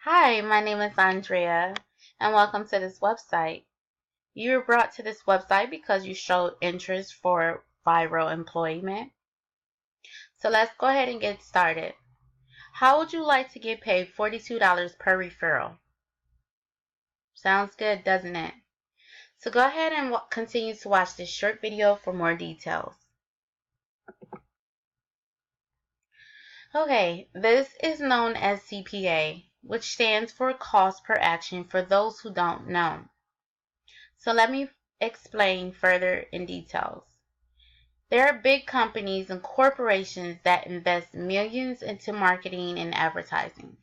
Hi, my name is Andrea, and welcome to this website. You were brought to this website because you showed interest for viral employment. So let's go ahead and get started. How would you like to get paid $42 per referral? Sounds good, doesn't it? So go ahead and continue to watch this short video for more details. Okay, this is known as CPA, which stands for Cost Per Action for those who don't know. So let me explain further in details. There are big companies and corporations that invest millions into marketing and advertising.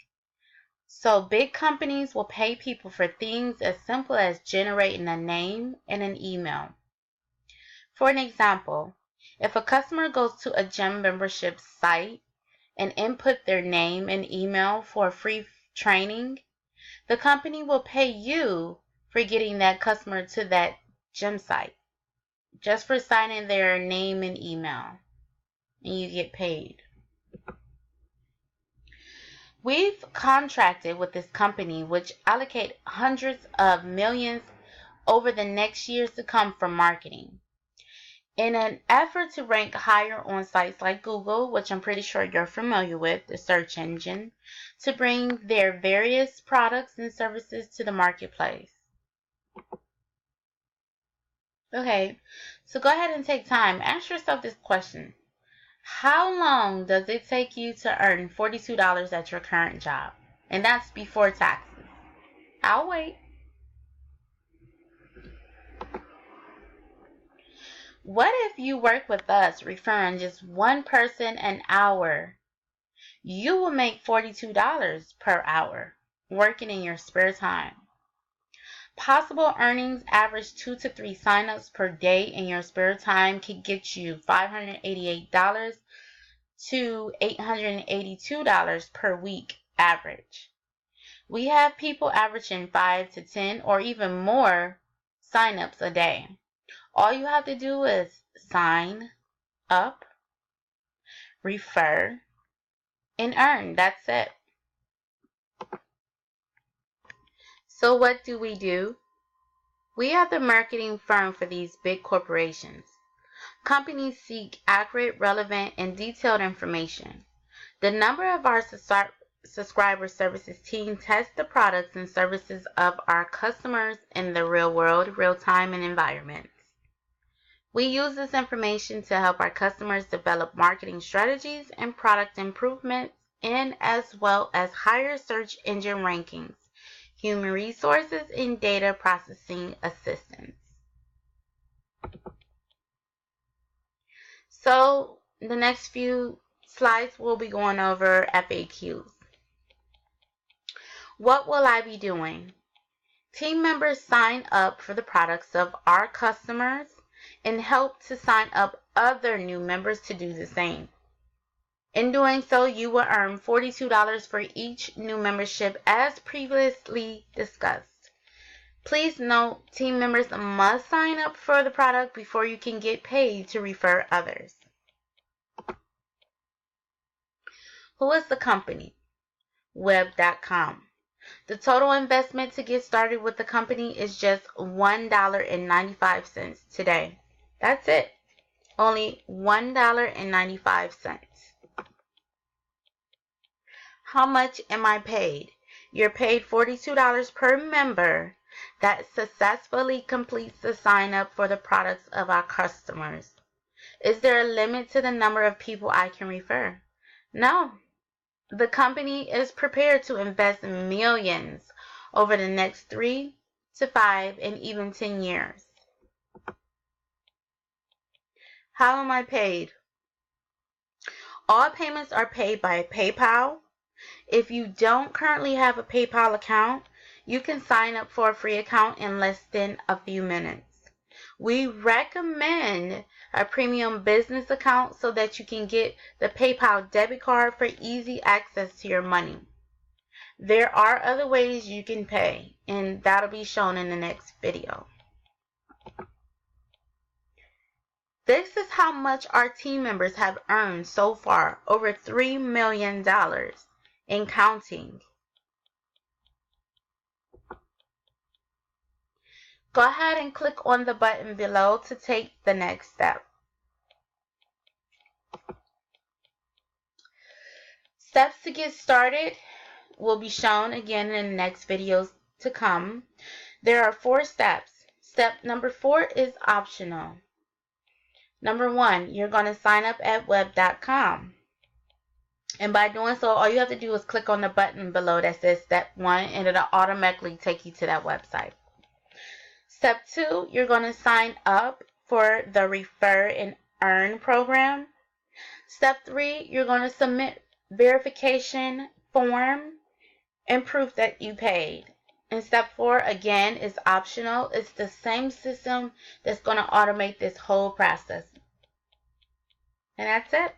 So big companies will pay people for things as simple as generating a name and an email. For an example, if a customer goes to a gym membership site and input their name and email for free training, the company will pay you for getting that customer to that gym site, just for signing their name and email, and you get paid. We've contracted with this company, which allocate hundreds of millions over the next years to come for marketing. In an effort to rank higher on sites like Google, which I'm pretty sure you're familiar with, the search engine, to bring their various products and services to the marketplace. Okay, so go ahead and take time. Ask yourself this question. How long does it take you to earn $42 at your current job? And that's before taxes. I'll wait. What if you work with us referring just one person an hour? You will make $42 per hour working in your spare time. Possible earnings average 2 to 3 signups per day in your spare time can get you $588 to $882 per week average. We have people averaging 5 to 10 or even more signups a day. All you have to do is sign up, refer, and earn. That's it. So what do? We are the marketing firm for these big corporations. Companies seek accurate, relevant, and detailed information. The number of our subscriber services team tests the products and services of our customers in the real world, real time, and environments. We use this information to help our customers develop marketing strategies and product improvements, and as well as higher search engine rankings, human resources, and data processing assistance. So the next few slides we'll be going over FAQs. What will I be doing? Team members sign up for the products of our customers and help to sign up other new members to do the same. In doing so, you will earn $42 for each new membership as previously discussed. Please note, team members must sign up for the product before you can get paid to refer others. Who is the company? Web.com. The total investment to get started with the company is just $1.95 today. That's it. Only $1.95. How much am I paid? You're paid $42 per member that successfully completes the sign up for the products of our customers. Is there a limit to the number of people I can refer? No. The company is prepared to invest millions over the next 3 to 5 and even 10 years. How am I paid? All payments are paid by PayPal. If you don't currently have a PayPal account, you can sign up for a free account in less than a few minutes. We recommend a premium business account so that you can get the PayPal debit card for easy access to your money. There are other ways you can pay, and that'll be shown in the next video. This is how much our team members have earned so far, over $3 million and counting. Go ahead and click on the button below to take the next step. Steps to get started will be shown again in the next videos to come. There are 4 steps. Step number 4 is optional. Number 1, you're going to sign up at web.com. And by doing so, all you have to do is click on the button below that says step 1, and it'll automatically take you to that website. Step 2, you're going to sign up for the Refer and Earn program. Step 3, you're going to submit verification form and proof that you paid. And step 4, again, is optional. It's the same system that's going to automate this whole process. And that's it.